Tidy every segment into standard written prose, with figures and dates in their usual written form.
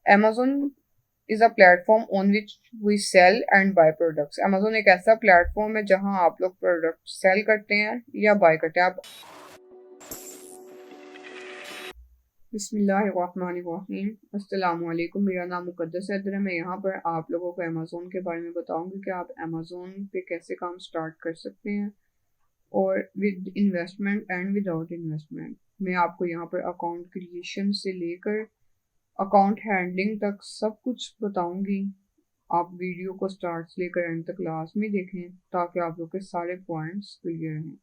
Amazon is a platform on which we sell and buy products. Amazon एक ऐसा platform है जहां आप लोग प्रोडक्ट सेल करते हैं या बाय करते हैं। आप बिस्मिल्लाहिर्रहमानिर्रहीम, अस्सलाम वालेकुम। मेरा नाम मुकद्दस हैदर है। मैं यहाँ पर आप लोगों को अमेज़ोन के बारे में बताऊंगी कि आप अमेज़ोन पे कैसे काम स्टार्ट कर सकते हैं और with investment and without investment. मैं आपको यहाँ पर अकाउंट क्रिएशन से लेकर अकाउंट हैंडलिंग तक सब कुछ बताऊंगी। आप वीडियो को स्टार्ट से लेकर एंड तक लास्ट में देखें ताकि आप लोग के सारे पॉइंट्स क्लियर रहें।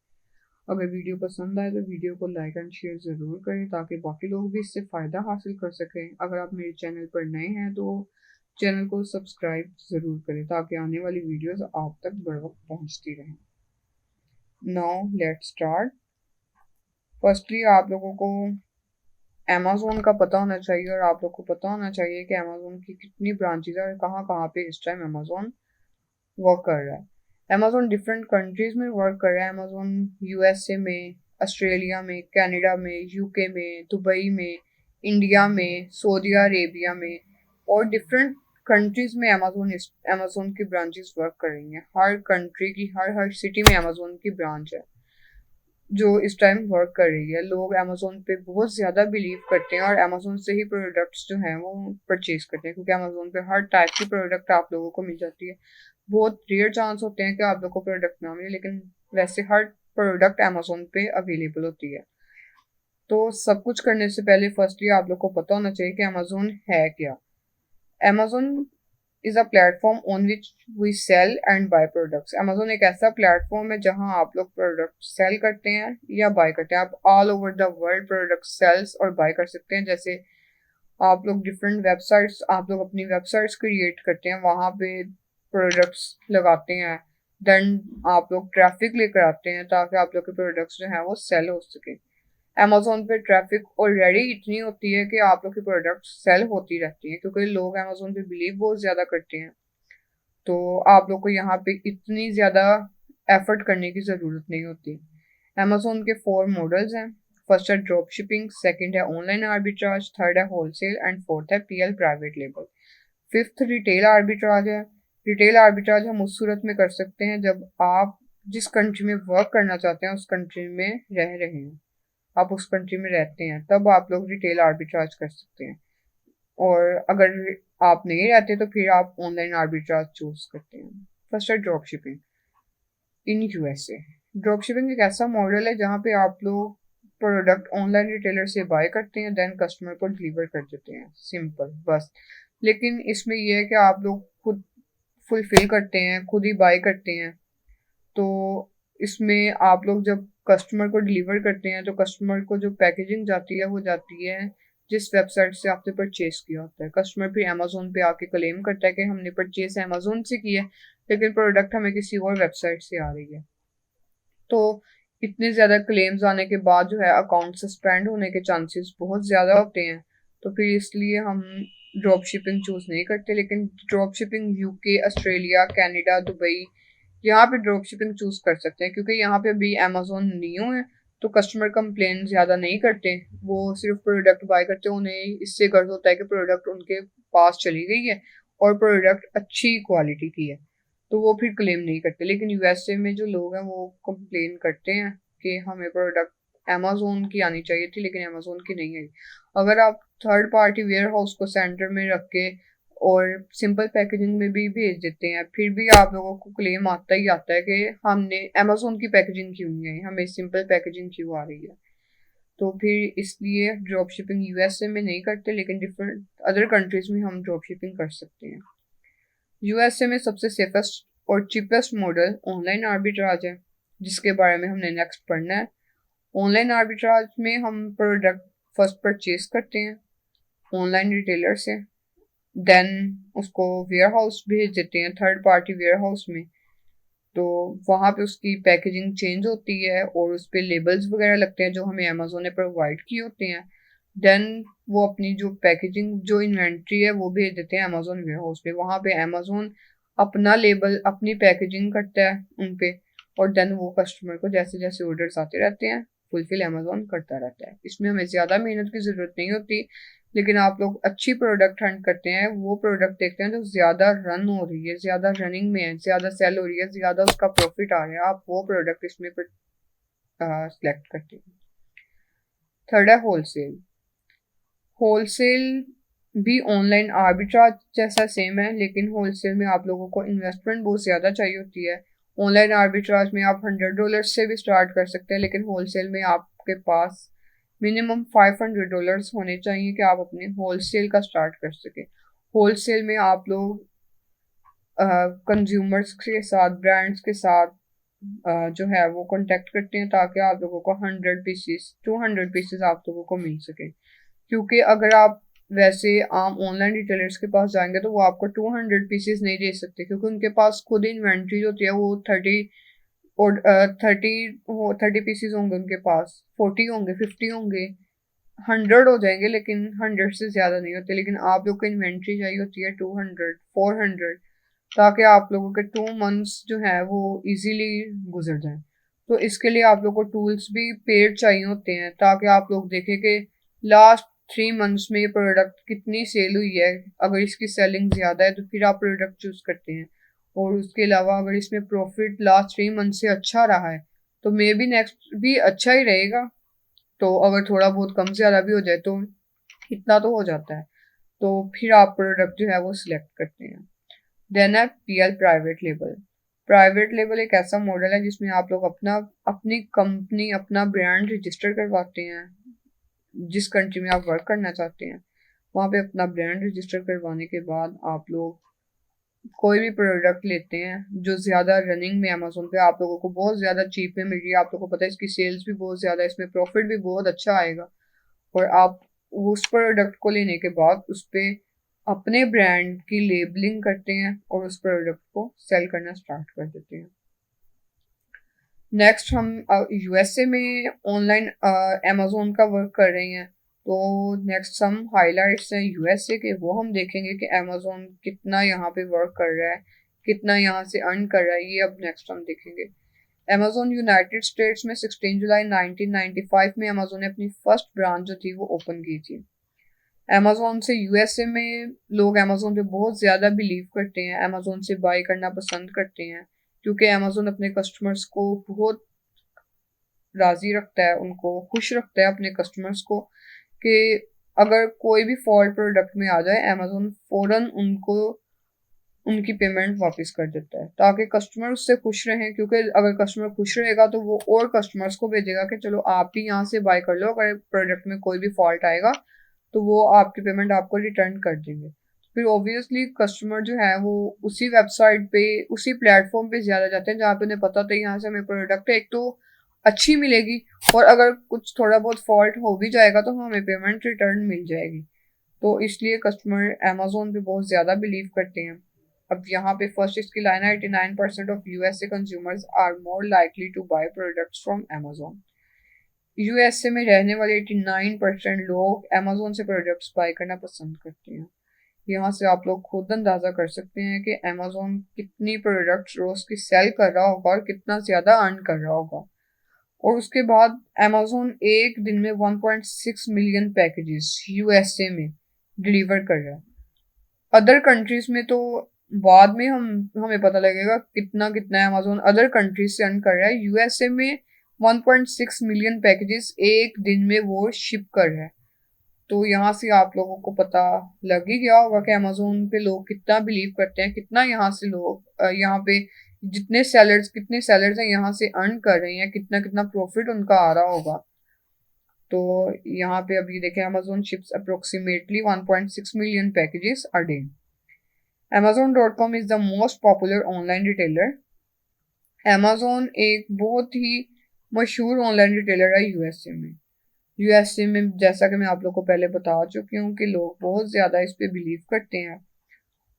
अगर वीडियो पसंद आए तो वीडियो को लाइक एंड शेयर ज़रूर करें ताकि बाकी लोग भी इससे फ़ायदा हासिल कर सकें। अगर आप मेरे चैनल पर नए हैं तो चैनल को सब्सक्राइब ज़रूर करें ताकि आने वाली वीडियोस आप तक बर वक्त पहुँचती रहें। Now let's start. फर्स्टली आप लोगों को अमेज़ोन का पता होना चाहिए और आप लोग को पता होना चाहिए कि अमेज़ोन की कितनी ब्रांचेज है और कहाँ कहाँ पे इस टाइम अमेज़ोन वर्क कर रहा है। अमेज़ोन डिफरेंट कंट्रीज में वर्क कर रहा है। अमेज़ोन यूएसए में, ऑस्ट्रेलिया में, कनाडा में, यूके में, दुबई में, इंडिया में, सऊदी अरेबिया में और डिफरेंट कंट्रीज में अमेज़ोन की ब्रांचेस वर्क कर रही हैं। हर कंट्री की हर सिटी में अमेज़ोन की ब्रांच है जो इस टाइम वर्क कर रही है। लोग अमेज़ोन पे बहुत ज़्यादा बिलीव करते हैं और अमेज़ोन से ही प्रोडक्ट्स जो हैं वो परचेज करते हैं क्योंकि अमेज़ोन पे हर टाइप की प्रोडक्ट आप लोगों को मिल जाती है। बहुत रेयर चांस होते हैं कि आप लोग को प्रोडक्ट ना मिले, लेकिन वैसे हर प्रोडक्ट अमेज़ोन पे अवेलेबल होती है। तो सब कुछ करने से पहले फर्स्टली आप लोग को पता होना चाहिए कि अमेज़ोन है क्या। Amazon is a platform on which we sell and buy products. Amazon एक ऐसा प्लेटफॉर्म है जहां आप लोग प्रोडक्ट सेल करते हैं या बाय करते हैं। आप all over the world product sales और बाय कर सकते हैं। जैसे आप लोग डिफरेंट वेबसाइट्स, आप लोग अपनी वेबसाइट्स क्रिएट करते हैं, वहाँ पे प्रोडक्ट्स लगाते हैं, देन आप लोग ट्रैफिक लेकर आते हैं ताकि आप लोग के प्रोडक्ट्स जो हैं वो सेल हो सके। अमेज़ोन पे ट्रैफिक ऑलरेडी इतनी होती है कि आप लोग की प्रोडक्ट सेल होती रहती है क्योंकि लोग अमेज़ोन पे बिलीव बहुत ज़्यादा करते हैं। तो आप लोग को यहाँ पे इतनी ज़्यादा एफर्ट करने की ज़रूरत नहीं होती। अमेज़ोन के 4 मॉडल्स हैं। फर्स्ट है ड्रॉप शिपिंग, सेकेंड है ऑनलाइन आर्बिट्राज, थर्ड है होलसेल एंड फोर्थ है PL private label. Fifth retail arbitrage है। रिटेल आर्बिट्राज हम उस सूरत में कर सकते हैं जब आप जिस कंट्री में वर्क करना चाहते हैं उस कंट्री में रह रहे हैं, आप उस कंट्री में रहते हैं, तब आप लोग रिटेल आर्बिट्राज कर सकते हैं। और अगर आप नहीं रहते तो फिर आप ऑनलाइन आर्बिट्राज चूज करते हैं। फर्स्ट है drop shipping in USA. Drop shipping एक ऐसा मॉडल है जहाँ पे आप लोग प्रोडक्ट ऑनलाइन रिटेलर से बाय करते हैं, देन कस्टमर को डिलीवर कर देते हैं, सिंपल बस। लेकिन इसमें यह है कि आप लोग खुद फुलफिल करते हैं, खुद ही बाय करते हैं। तो इसमें आप लोग जब कस्टमर को डिलीवर करते हैं तो कस्टमर को जो पैकेजिंग जाती है वो जाती है जिस वेबसाइट से आपने परचेज किया होता है। कस्टमर फिर अमेज़ोन पे आके क्लेम करता है कि हमने परचेज अमेज़ोन से किया है लेकिन प्रोडक्ट हमें किसी और वेबसाइट से आ रही है। तो इतने ज़्यादा क्लेम्स आने के बाद जो है अकाउंट सस्पेंड होने के चांसेस बहुत ज़्यादा होते हैं। तो फिर इसलिए हम ड्रॉप शिपिंग चूज़ नहीं करते। लेकिन drop shipping UK, Australia, Canada, Dubai, यहाँ पे ड्रॉप शिपिंग चूज़ कर सकते हैं क्योंकि यहाँ पे अभी अमेज़ोन न्यू है तो कस्टमर कंप्लेन ज़्यादा नहीं करते। वो सिर्फ प्रोडक्ट बाय करते हैं। उन्हें इससे गर्व होता है कि प्रोडक्ट उनके पास चली गई है और प्रोडक्ट अच्छी क्वालिटी की है, तो वो फिर क्लेम नहीं करते। लेकिन यूएसए में जो लोग हैं वो कंप्लेन करते हैं कि हमें प्रोडक्ट अमेज़ोन की आनी चाहिए थी लेकिन अमेज़ोन की नहीं आई। अगर आप थर्ड पार्टी वेयर हाउस को सेंटर में रख के और सिंपल पैकेजिंग में भी भेज देते हैं फिर भी आप लोगों को क्लेम आता ही आता है कि हमने अमेज़ोन की पैकेजिंग क्यों नहीं आई, हमें सिंपल पैकेजिंग क्यों आ रही है। तो फिर इसलिए ड्रॉप शिपिंग यूएसए में नहीं करते लेकिन डिफरेंट अदर कंट्रीज में हम ड्रॉप शिपिंग कर सकते हैं। यूएसए में सबसे सेफेस्ट और चीपेस्ट मॉडल ऑनलाइन आर्बिट्राज है जिसके बारे में हमने नेक्स्ट पढ़ना है। ऑनलाइन आर्बिट्राज में हम प्रोडक्ट फर्स्ट परचेज करते हैं ऑनलाइन रिटेलर से, देन उसको वेयर हाउस भेज देते हैं, थर्ड पार्टी वेयर हाउस में। तो वहाँ पे उसकी पैकेजिंग चेंज होती है और उस पर लेबल्स वगैरह लगते हैं जो हमें अमेज़ोन ने प्रोवाइड किए होते हैं। देन वो अपनी जो पैकेजिंग जो इन्वेंट्री है वो भेज देते हैं अमेज़ोन वेयर हाउस पे। वहाँ पे अमेज़ोन अपना लेबल अपनी पैकेजिंग करता है उन पे और देन वो कस्टमर को जैसे जैसे ऑर्डर्स आते रहते हैं फुलफिल अमेज़ोन करता रहता है। इसमें हमें ज़्यादा मेहनत की ज़रूरत नहीं होती। लेकिन आप लोग अच्छी प्रोडक्ट हंट करते हैं, वो प्रोडक्ट देखते हैं जो ज़्यादा रन हो रही है, ज़्यादा रनिंग में है, ज़्यादा सेल हो रही है, ज़्यादा उसका प्रॉफिट आ रहा है, आप वो प्रोडक्ट इसमें सिलेक्ट करते हैं। थर्ड है होलसेल। होलसेल भी ऑनलाइन आर्बिट्राज जैसा सेम है, लेकिन होलसेल में आप लोगों को इन्वेस्टमेंट बहुत ज़्यादा चाहिए होती है। ऑनलाइन आर्बिट्राज में आप $100 से भी स्टार्ट कर सकते हैं, लेकिन होलसेल में आपके पास मिनिमम $500 होने चाहिए कि आप अपने होलसेल का स्टार्ट कर सकें। होलसेल में आप लोग कंज्यूमर्स के साथ, ब्रांड्स के साथ जो है वो कांटेक्ट करते हैं, ताकि आप लोगों को 100 पीसीस 200 पीसीस आप लोगों को मिल सके। क्योंकि अगर आप वैसे आम ऑनलाइन रिटेलर्स के पास जाएंगे तो वो आपको 200 पीसीस नहीं दे सकते, क्योंकि उनके पास खुद इन्वेंट्री होती है, वो 30 पीसीस होंगे उनके पास, 40 होंगे, 50 होंगे, 100 हो जाएंगे, लेकिन 100 से ज़्यादा नहीं होते। लेकिन आप लोग को इन्वेंट्री चाहिए होती है 200 400, ताकि आप लोगों के 2 मंथ्स जो है वो इजीली गुजर जाएं। तो इसके लिए आप लोग को टूल्स भी पेड चाहिए होते हैं, ताकि आप लोग देखें कि लास्ट 3 मंथ्स में ये प्रोडक्ट कितनी सेल हुई है। अगर इसकी सेलिंग ज़्यादा है तो फिर आप प्रोडक्ट चूज़ करते हैं, और उसके अलावा अगर इसमें प्रॉफिट लास्ट 3 मंथ से अच्छा रहा है तो मे बी नेक्स्ट भी अच्छा ही रहेगा। तो अगर थोड़ा बहुत कम ज़्यादा भी हो जाए तो इतना तो हो जाता है, तो फिर आप प्रोडक्ट जो है वो सिलेक्ट करते हैं। देन है PL private label. Private label एक ऐसा मॉडल है जिसमें आप लोग अपनी कंपनी, अपना ब्रांड रजिस्टर करवाते हैं। जिस कंट्री में आप वर्क करना चाहते हैं वहाँ पे अपना ब्रांड रजिस्टर करवाने के बाद आप लोग कोई भी प्रोडक्ट लेते हैं जो ज़्यादा रनिंग में अमेजोन पे आप लोगों को बहुत ज़्यादा चीप में मिल रही है, आप लोगों को पता है इसकी सेल्स भी बहुत ज़्यादा है, इसमें प्रॉफिट भी बहुत अच्छा आएगा, और आप उस प्रोडक्ट को लेने के बाद उस पर अपने ब्रांड की लेबलिंग करते हैं और उस प्रोडक्ट को सेल करना स्टार्ट कर देते हैं। नेक्स्ट हम यूएसए में ऑनलाइन अमेजोन का वर्क कर रहे हैं, तो नेक्स्ट हम हाइलाइट्स हैं यूएसए के, वो हम देखेंगे कि अमेजोन कितना यहाँ पे वर्क कर रहा है, कितना यहाँ से अर्न कर रहा है, ये अब नेक्स्ट हम देखेंगे। अमेजोन यूनाइटेड स्टेट्स में 16 जुलाई 1995 में अमेजोन ने अपनी फर्स्ट ब्रांच जो थी वो ओपन की थी। अमेजोन से यूएसए में लोग अमेजोन पे बहुत ज़्यादा बिलीव करते हैं, अमेजोन से बाय करना पसंद करते हैं, क्योंकि अमेजोन अपने कस्टमर्स को बहुत राज़ी रखता है, उनको खुश रखता है अपने कस्टमर्स को, कि अगर कोई भी फॉल्ट प्रोडक्ट में आ जाए अमेजोन फ़ौरन उनको उनकी पेमेंट वापस कर देता है, ताकि कस्टमर उससे खुश रहें। क्योंकि अगर कस्टमर खुश रहेगा तो वो और कस्टमर्स को भेजेगा कि चलो आप भी यहाँ से बाय कर लो, अगर प्रोडक्ट में कोई भी फॉल्ट आएगा तो वो आपकी पेमेंट आपको रिटर्न कर देंगे। फिर ऑब्वियसली कस्टमर जो है वो उसी वेबसाइट पे, उसी प्लेटफॉर्म पे ज़्यादा जाते हैं जहाँ पे उन्हें पता था यहाँ से हमें प्रोडक्ट एक तो अच्छी मिलेगी, और अगर कुछ थोड़ा बहुत फॉल्ट हो भी जाएगा तो हमें पेमेंट रिटर्न मिल जाएगी। तो इसलिए कस्टमर अमेजोन पे बहुत ज़्यादा बिलीव करते हैं। अब यहाँ पे फर्स्ट इसकी लाइन है, 89% of USA consumers are more likely to buy products from Amazon. USA में रहने वाले 89% लोग अमेजोन से प्रोडक्ट्स बाय करना पसंद करते हैं। यहाँ से आप लोग खुद अंदाज़ा कर सकते हैं कि अमेजोन कितनी प्रोडक्ट्स रोज़ की सेल कर रहा होगा और कितना ज़्यादा अर्न कर रहा होगा। और उसके बाद अमेजोन एक दिन में 1.6 मिलियन पैकेजेस यूएसए में डिलीवर कर रहा है। अदर कंट्रीज में तो बाद में हमें पता लगेगा कितना कितना अमेजोन अदर कंट्रीज से अर्न कर रहा है। यूएसए में 1.6 मिलियन पैकेजेस एक दिन में वो शिप कर रहा है। तो यहाँ से आप लोगों को पता लग ही गया होगा कि अमेजोन पे लोग कितना बिलीव करते हैं, कितना यहाँ से लोग यहाँ पे कितने सेलर्स हैं यहाँ से अर्न कर रहे हैं, कितना कितना प्रॉफिट उनका आ रहा होगा। तो यहाँ पे अभी देखें, Amazon ships approximately 1.6 million packages a day. Amazon.com is the most popular online retailer. Amazon एक बहुत ही मशहूर ऑनलाइन रिटेलर है यूएसए में। यूएसए में जैसा कि मैं आप लोग को पहले बता चुकी हूँ कि लोग बहुत ज़्यादा इस पे बिलीव करते हैं।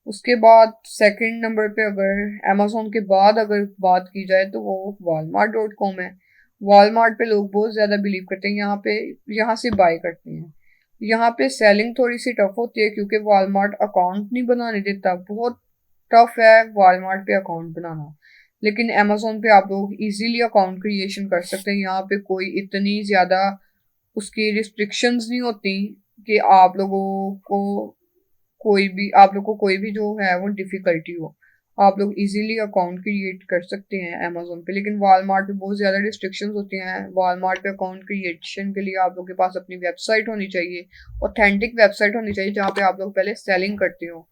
उसके बाद सेकंड नंबर पे अगर अमेजोन के बाद अगर बात की जाए तो वो Walmart.com है। Walmart पे लोग बहुत ज़्यादा बिलीव करते हैं, यहाँ से बाय करते हैं। यहाँ पे सेलिंग थोड़ी सी टफ होती है क्योंकि Walmart अकाउंट नहीं बनाने देता, बहुत टफ है Walmart पे अकाउंट बनाना। लेकिन अमेजोन पे आप लोग इजीली अकाउंट क्रिएशन कर सकते हैं, यहाँ पे कोई इतनी ज़्यादा उसकी रिस्ट्रिक्शंस नहीं होती कि आप लोग को कोई भी जो है वो डिफिकल्टी हो, आप लोग इजीली अकाउंट क्रिएट कर सकते हैं अमेजोन पे। लेकिन वॉलमार्ट पे बहुत ज़्यादा रिस्ट्रिक्शंस होती हैं। वॉलमार्ट पे अकाउंट क्रिएशन के लिए आप लोग के पास अपनी वेबसाइट होनी चाहिए, ऑथेंटिक वेबसाइट होनी चाहिए जहाँ पे आप लोग पहले सेलिंग करते हो।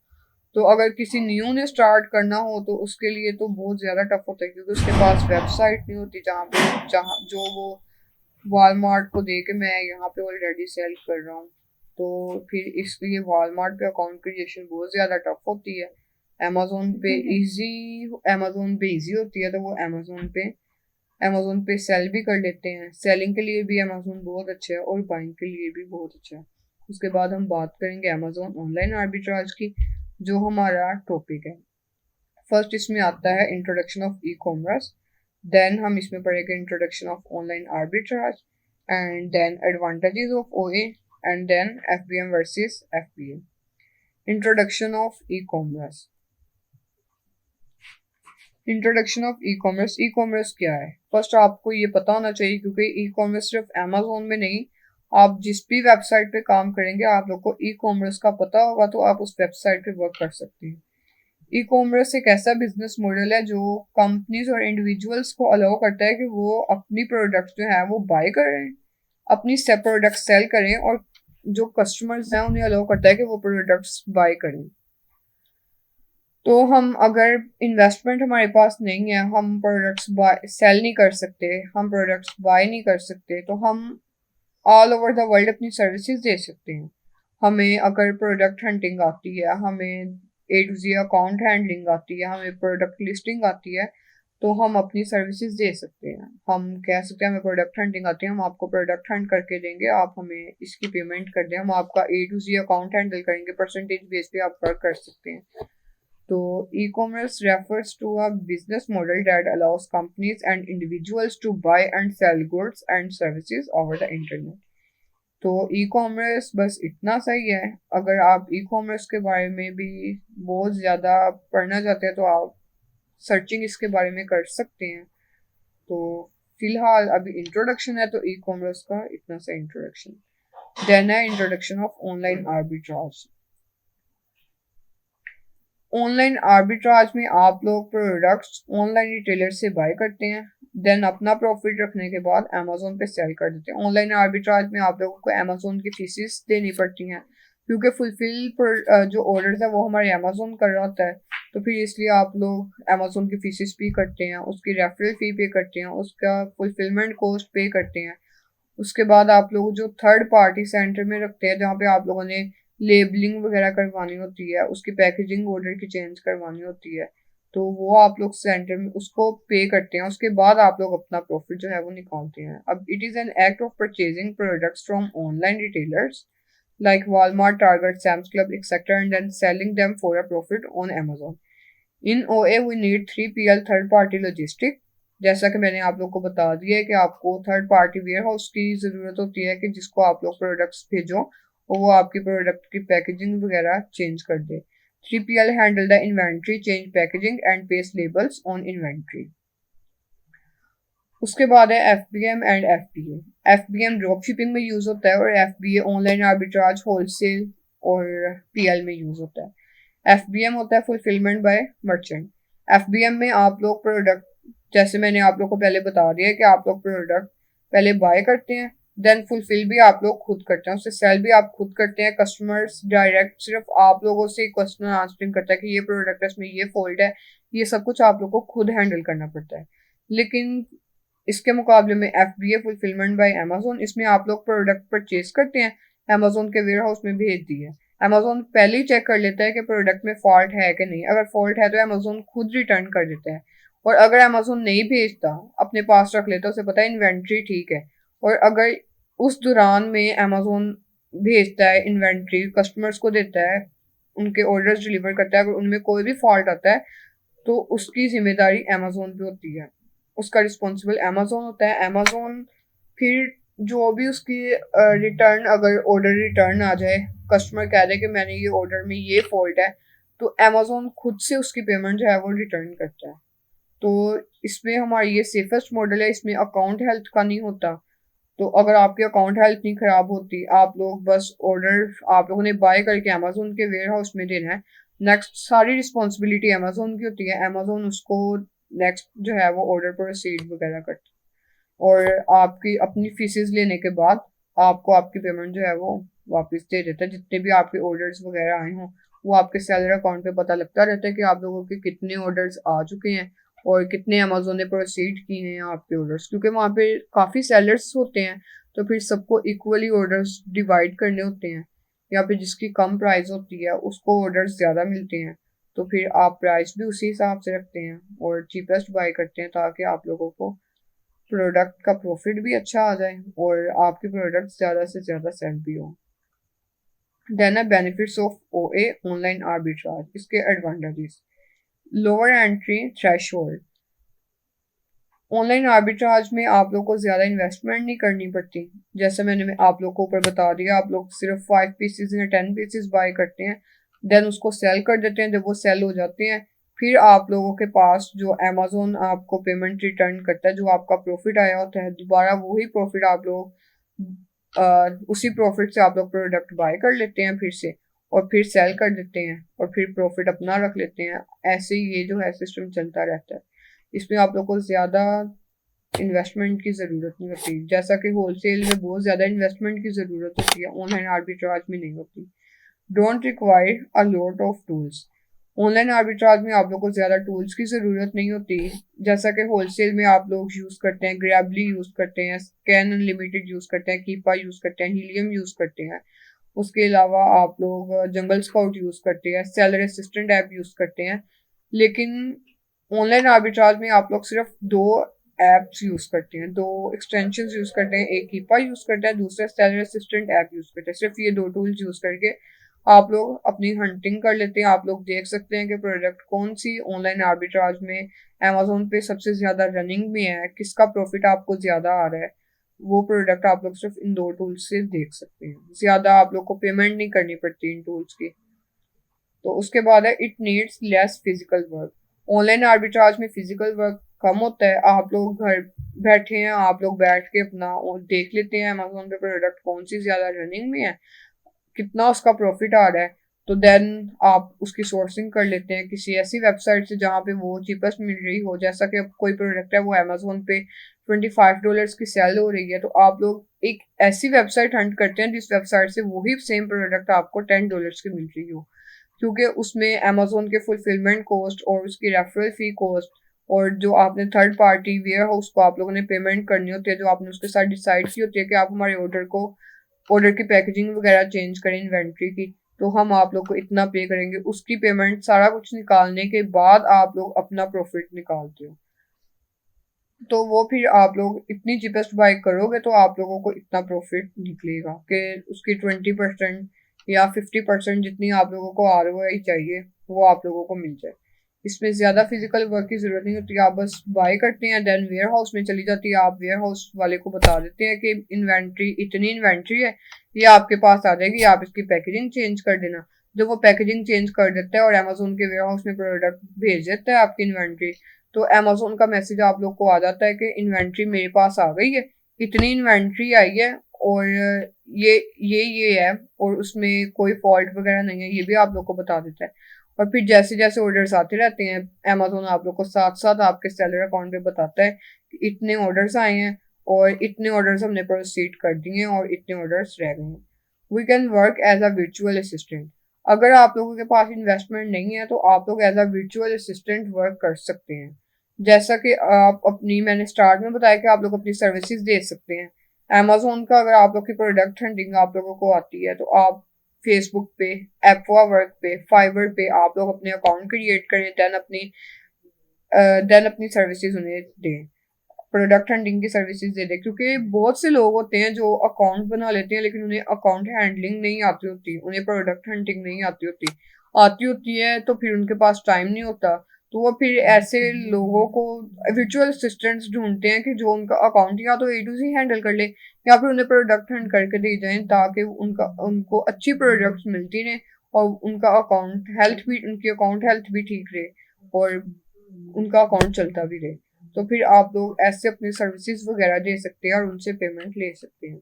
तो अगर किसी न्यू ने स्टार्ट करना हो तो उसके लिए तो बहुत ज़्यादा टफ होता है, क्योंकि उसके पास वेबसाइट नहीं होती जहाँ जो वो वॉलमार्ट को दे के मैं यहाँ पे ऑलरेडी सेल कर रहा हूँ। तो फिर इसलिए वॉलमार्ट पे अकाउंट क्रिएशन बहुत ज़्यादा टफ होती है। अमेजोन पे इजी होती है, तो वो अमेजोन पे सेल भी कर लेते हैं। सेलिंग के लिए भी अमेजोन बहुत अच्छा है और बाइंग के लिए भी बहुत अच्छा है। उसके बाद हम बात करेंगे अमेजोन ऑनलाइन आर्बिट्राज की, जो हमारा टॉपिक है। फर्स्ट इसमें आता है introduction of e commerce, then हम इसमें पढ़ेंगे introduction of online arbitrage, and then advantages of OA, and then FBM versus FBA. Introduction of e commerce. Introduction of e commerce. E commerce क्या है? First आपको ये पता होना चाहिए, क्योंकि ई कॉमर्स सिर्फ अमेजोन में नहीं, आप जिस भी वेबसाइट पे काम करेंगे आप लोग को ई कॉमर्स का पता होगा तो आप उस वेबसाइट पे वर्क कर सकते हैं। ई कॉमर्स एक ऐसा बिजनेस मॉडल है जो कंपनीज और इंडिविजुअल्स को अलाउ करता है कि वो अपनी प्रोडक्ट्स जो है वो बाय करें, अपनी सब प्रोडक्ट सेल करें, और जो कस्टमर्स हैं उन्हें अलाउ करता है कि वो प्रोडक्ट्स बाय करें। तो हम अगर इन्वेस्टमेंट हमारे पास नहीं है, हम प्रोडक्ट्स बाय सेल नहीं कर सकते, हम प्रोडक्ट्स बाय नहीं कर सकते, तो हम ऑल ओवर द वर्ल्ड अपनी सर्विसेज दे सकते हैं। हमें अगर प्रोडक्ट हंटिंग आती है, हमें ए टू जी अकाउंट हैंडलिंग आती है, हमें प्रोडक्ट लिस्टिंग आती है, तो हम अपनी सर्विसेज दे सकते हैं। हम कह सकते हैं हमें प्रोडक्ट हंटिंग आती है, हम आपको प्रोडक्ट हंट करके देंगे, आप हमें इसकी पेमेंट कर दें, हम आपका ए टू जी अकाउंट हैंडल करेंगे, परसेंटेज बेस पे आप वर्क कर सकते हैं। तो e-commerce refers to a business model that allows companies and individuals to buy and sell goods and services over the internet. तो ई कॉमर्स बस इतना सही है। अगर आप ई कॉमर्स के बारे में भी बहुत ज़्यादा पढ़ना चाहते हैं तो आप सर्चिंग इसके बारे में कर सकते हैं। तो फिलहाल अभी इंट्रोडक्शन है, तो ई कॉमर्स का इतना सा इंट्रोडक्शन। देन है introduction of online arbitrage. Online arbitrage में आप लोग प्रोडक्ट्स ऑनलाइन रिटेलर से बाय करते हैं, देन अपना प्रॉफिट रखने के बाद अमेजोन पे सेल कर देते हैं। ऑनलाइन आर्बिट्राज में आप लोगों को अमेजोन की फीसेस देनी पड़ती हैं, क्योंकि जो ऑर्डर्स है वो हमारे अमेजोन कर रहा होता है, तो फिर इसलिए आप लोग अमेजोन की फीसेस पे करते हैं, उसकी रेफरल फी पे करते हैं, उसका फुलफिलमेंट कॉस्ट पे करते हैं। उसके बाद आप लोग जो थर्ड पार्टी सेंटर में रखते हैं, जहाँ पे आप लोगों ने लेबलिंग वगैरह करवानी होती है, उसकी पैकेजिंग ऑर्डर की चेंज करवानी होती है, तो वो आप लोग सेंटर में उसको पे करते हैं। उसके बाद आप लोग अपना प्रॉफिट जो है वो निकालते हैं। अब it is an act of purchasing products from online retailers like Walmart, Target, Sam's Club, etc., and then selling them for a profit on Amazon. In OA, we need 3PL third party logistic। जैसा कि मैंने आप लोग को बता दिया है कि आपको थर्ड पार्टी वेयर हाउस की ज़रूरत होती है, कि जिसको आप लोग प्रोडक्ट्स भेजो और वो आपकी प्रोडक्ट की पैकेजिंग वगैरह चेंज कर दे। 3PL handle the inventory, change packaging and paste labels on inventory. उसके बाद है FBM and FBA। FBM drop shipping में यूज़ होता है और FBA ऑनलाइन आर्बिट्राज, होलसेल और PL में यूज़ होता है। FBM होता है फुलफिलमेंट बाय मर्चेंट। FBM में आप लोग प्रोडक्ट, जैसे मैंने आप लोग को पहले बता दिया है कि आप लोग प्रोडक्ट पहले बाय करते हैं, देन फुलफिल भी आप लोग खुद करते हैं, उससे सेल भी आप खुद करते हैं। कस्टमर्स डायरेक्ट सिर्फ आप लोगों से क्वेश्चन आंसरिंग करता है कि ये प्रोडक्ट है, इसमें ये फॉल्ट है, ये सब कुछ आप लोग को खुद हैंडल करना पड़ता है। लेकिन इसके मुकाबले में FBA फुलफिलमेंट बाय अमेजोन, इसमें आप लोग प्रोडक्ट परचेज करते हैं, अमेजोन के वेयर हाउस में भेज दिए, अमेजोन पहले ही चेक कर लेता है कि प्रोडक्ट में फॉल्ट है कि नहीं। अगर फॉल्ट है तो अमेजोन खुद रिटर्न कर देता है, और अगर अमेजोन नहीं भेजता, अपने पास रख लेता, उसे पता है इन्वेंट्री ठीक है, और अगर उस दौरान में अमेजोन भेजता है इन्वेंट्री, कस्टमर्स को देता है, उनके ऑर्डर्स डिलीवर करता है, अगर उनमें कोई भी फॉल्ट आता है तो उसकी जिम्मेदारी अमेजोन पे होती है, उसका रिस्पॉन्सिबल अमेजोन होता है। अमेजोन फिर जो भी उसकी रिटर्न, अगर ऑर्डर रिटर्न आ जाए, कस्टमर कह दे कि मैंने ये ऑर्डर में ये फॉल्ट है, तो अमेजोन खुद से उसकी पेमेंट जो है वो रिटर्न करता है। तो इसमें हमारी ये सेफेस्ट मॉडल है, इसमें अकाउंट हेल्थ का नहीं होता। तो अगर आपकी अकाउंट हेल्थ नहीं खराब होती, आप लोग बस ऑर्डर आप लोगों ने बाय करके अमेजोन के वेयर हाउस में देना है, नेक्स्ट सारी रिस्पॉन्सिबिलिटी अमेजोन की होती है। अमेजोन उसको नेक्स्ट जो है वो ऑर्डर प्रोसीड वगैरह करता है और आपकी अपनी फीसेस लेने के बाद आपको आपकी पेमेंट जो है वो वापस दे देता है। जितने भी आपके ऑर्डर्स वगैरह आए हों वो आपके सेलर अकाउंट पे पता लगता रहता है कि आप लोगों के कितने ऑर्डर्स आ चुके हैं और कितने अमेजोन ने प्रोसीड किए हैं आपके ऑर्डर्स, क्योंकि वहाँ पे काफ़ी सेलर्स होते हैं तो फिर सबको इक्वली ऑर्डर्स डिवाइड करने होते हैं, या फिर जिसकी कम प्राइस होती है उसको ऑर्डर्स ज़्यादा मिलते हैं तो फिर आप प्राइस भी उसी हिसाब से रखते हैं और चीपेस्ट बाय करते हैं ताकि आप लोगों को प्रोडक्ट का प्रॉफिट भी अच्छा आ जाए और आपके प्रोडक्ट ज़्यादा से ज़्यादा सेल भी हो। देन है बेनिफिट्स ऑफ ओए ऑनलाइन आर्बिट्राज। इसके advantages: lower entry threshold. Online arbitrage में आप लोग को ज़्यादा इन्वेस्टमेंट नहीं करनी पड़ती। जैसे मैंने आप लोग को ऊपर बता दिया, आप लोग सिर्फ 5 पीसेज या 10 पीसेज बाय करते हैं, देन उसको सेल कर देते हैं। जब वो सेल हो जाते हैं फिर आप लोगों के पास जो अमेजोन आपको पेमेंट रिटर्न करता है, जो आपका प्रॉफिट आया होता है, दोबारा वही प्रॉफिट आप लोग उसी प्रॉफिट से आप लोग प्रोडक्ट बाय कर लेते हैं फिर से और फिर सेल कर देते हैं और फिर प्रॉफिट अपना रख लेते हैं। ऐसे ही ये जो है सिस्टम चलता रहता है। इसमें आप लोग को ज़्यादा इन्वेस्टमेंट की ज़रूरत नहीं होती, जैसा कि होलसेल में बहुत ज़्यादा इन्वेस्टमेंट की ज़रूरत होती है, ऑनलाइन आर्बिट्राज में नहीं होती। Don't require a lot of tools. Online arbitrage में आप लोग को ज़्यादा टूल्स की ज़रूरत नहीं होती, जैसा कि होलसेल में आप लोग यूज़ करते हैं, ग्रैबली यूज़ करते हैं, स्कैन अनलिमिटेड यूज़ करते हैं, कीपा यूज़ करते हैं, हीलियम यूज़ करते हैं। उसके अलावा आप लोग जंगल स्काउट यूज़ करते हैं, सेलर असिस्टेंट ऐप यूज़ करते हैं। लेकिन ऑनलाइन आर्बिट्राज में आप लोग सिर्फ 2 एप्स यूज़ करते हैं, 2 एक्सटेंशन यूज़ करते हैं। एक कीपा यूज़ करते हैं, दूसरा सेलर असिस्टेंट ऐप यूज़ करते हैं। सिर्फ ये 2 टूल्स यूज़ करके आप लोग अपनी हंटिंग कर लेते हैं। आप लोग देख सकते हैं कि प्रोडक्ट कौन सी ऑनलाइन आर्बिट्राज में अमेजोन पे सबसे ज़्यादा रनिंग में है, किसका प्रॉफिट आपको ज़्यादा आ रहा है। वो प्रोडक्ट आप लोग सिर्फ इन 2 टूल्स से देख सकते हैं। ज़्यादा आप लोग को पेमेंट नहीं करनी पड़ती इन टूल्स की। तो उसके बाद है it needs less physical work. Online arbitrage में फिजिकल वर्क कम होता है। आप लोग घर बैठे हैं, आप लोग बैठ के अपना देख लेते हैं अमेजोन पे प्रोडक्ट कौन सी ज़्यादा रनिंग में है, कितना उसका प्रॉफिट आ रहा है, तो देन आप उसकी सोर्सिंग कर लेते हैं किसी ऐसी वेबसाइट से जहाँ पे वो चीपेस्ट मिल रही हो। जैसा कि अब कोई प्रोडक्ट है वो अमेजोन पे $25 की सेल हो रही है, तो आप लोग एक ऐसी वेबसाइट हंट करते हैं जिस वेबसाइट से वही सेम प्रोडक्ट आपको $10 की मिल रही हो, क्योंकि उसमें अमेजोन के फुलफिलमेंट कॉस्ट और उसकी रेफरल फी कॉस्ट और जो आपने थर्ड पार्टी वेयर हाउस को आप लोगों ने पेमेंट करनी होती है, जो आपने उसके साथ डिसाइड की होती है कि आप हमारे ऑर्डर की पैकेजिंग वगैरह चेंज करें, इन्वेंट्री की, तो हम आप लोग को इतना पे करेंगे। उसकी पेमेंट सारा कुछ निकालने के बाद आप लोग अपना प्रॉफिट निकालते हो, तो वो फिर आप लोग इतनी चीपेस्ट बाय करोगे तो आप लोगों को इतना प्रॉफिट निकलेगा कि उसकी 20% या 50% जितनी आप लोगों को ROI चाहिए वो आप लोगों को मिल जाए। इसमें ज़्यादा फिजिकल वर्क की ज़रूरत नहीं होती, आप बस बाय करते हैं, देन वेयर हाउस में चली जाती है। आप वेयर हाउस वाले को बता देते हैं कि इतनी इन्वेंट्री है, ये आपके पास आ जाएगी, आप इसकी पैकेजिंग चेंज कर देना। जब वो पैकेजिंग चेंज कर देता है और अमेजोन के वेयर हाउस में प्रोडक्ट भेज देता है आपकी इन्वेंट्री, तो अमेजोन का मैसेज आप लोग को आ जाता है कि इन्वेंट्री मेरे पास आ गई है, इतनी इन्वेंट्री आई है और ये है और उसमें कोई फॉल्ट वगैरह नहीं है, ये भी आप लोग को बता देता है। और फिर जैसे जैसे ऑर्डर्स आते रहते हैं अमेजोन आप लोग को साथ साथ आपके सेलर अकाउंट पे बताता है कि इतने ऑर्डर्स आए हैं और इतने ऑर्डर्स हमने प्रोसीड कर दिए हैं और इतने ऑर्डर्स रह गए हैं। We can work as a virtual assistant. अगर आप लोगों के पास इन्वेस्टमेंट नहीं है तो आप लोग as a virtual assistant work कर सकते हैं। जैसा कि आप अपनी मैंने स्टार्ट में बताया कि आप लोग अपनी सर्विसेज दे सकते हैं अमेजोन का। अगर आप लोग की प्रोडक्ट हंटिंग आप लोगों को आती है तो आप फेसबुक पे, एपवा वर्क पे, फाइवर पे आप लोग अपने अकाउंट क्रिएट करें, देन अपनी सर्विसेज उन्हें दें, प्रोडक्ट हंटिंग की सर्विसेज दे दें। क्योंकि बहुत से लोग होते हैं जो अकाउंट बना लेते हैं लेकिन उन्हें अकाउंट हैंडलिंग नहीं आती होती, उन्हें प्रोडक्ट हंटिंग नहीं आती होती है तो फिर उनके पास टाइम नहीं होता, तो वो फिर ऐसे लोगों को वर्चुअल असिस्टेंट्स ढूंढते हैं कि जो उनका अकाउंट या तो A to Z हैंडल कर ले या फिर उन्हें प्रोडक्ट हंट करके दे जाएं, ताकि उनको अच्छी प्रोडक्ट्स मिलती रहें और उनकी अकाउंट हेल्थ भी ठीक रहे और उनका अकाउंट चलता भी रहे। तो फिर आप लोग ऐसे अपनी सर्विसेज वगैरह दे सकते हैं और उनसे पेमेंट ले सकते हैं।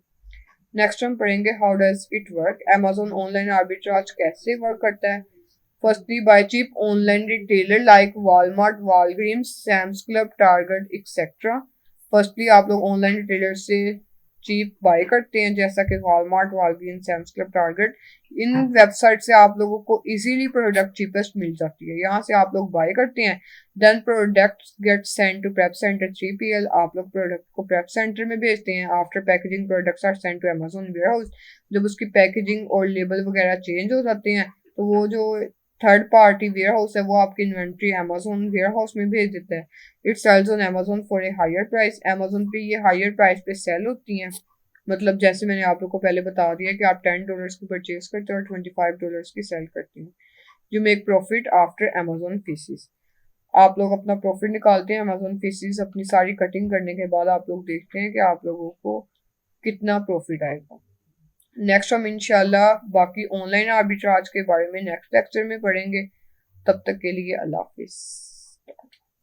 नेक्स्ट हम पढ़ेंगे how does it work, Amazon online arbitrage कैसे वर्क करता है। Firstly buy cheap online retailer like Walmart, Walgreens, Sam's Club, Target etcetera. Firstly आप लोग ऑनलाइन रिटेलर से चीप बाय करते हैं, जैसा कि Walmart, Walgreen, Sam's Club, Target. इन वेबसाइट से आप लोगों को इजीली प्रोडक्ट चीपेस्ट मिल जाती है, यहाँ से आप लोग बाय करते हैं। Then product get send to prep center 3PL, आप लोग प्रोडक्ट को प्रेप सेंटर में भेजते हैं। After packaging products are send to Amazon warehouse, जब उसकी पैकेजिंग और लेबल वगैरह चेंज हो जाते हैं तो वो जो थर्ड पार्टी वेयर हाउस है वो आपकी इन्वेंट्री अमेजोन वेयर हाउस में भेज देता है। It sells on Amazon for a higher price, Amazon पे ये हायर प्राइस पे सेल होती हैं। मतलब जैसे मैंने आप लोग को पहले बता दिया कि आप $10 की परचेज करते हो और $25 की सेल करते हैं। You make profit after Amazon fees, आप लोग अपना प्रॉफिट निकालते हैं अमेजोन फीसिस। अपनी सारी कटिंग करने के बाद आप लोग देखते हैं कि आप लोगों को कितना प्रॉफिट आएगा। नेक्स्ट हम इंशाल्लाह बाकी ऑनलाइन आर्बिट्राज के बारे में नेक्स्ट लेक्चर में पढ़ेंगे। तब तक के लिए अल्लाह हाफिज।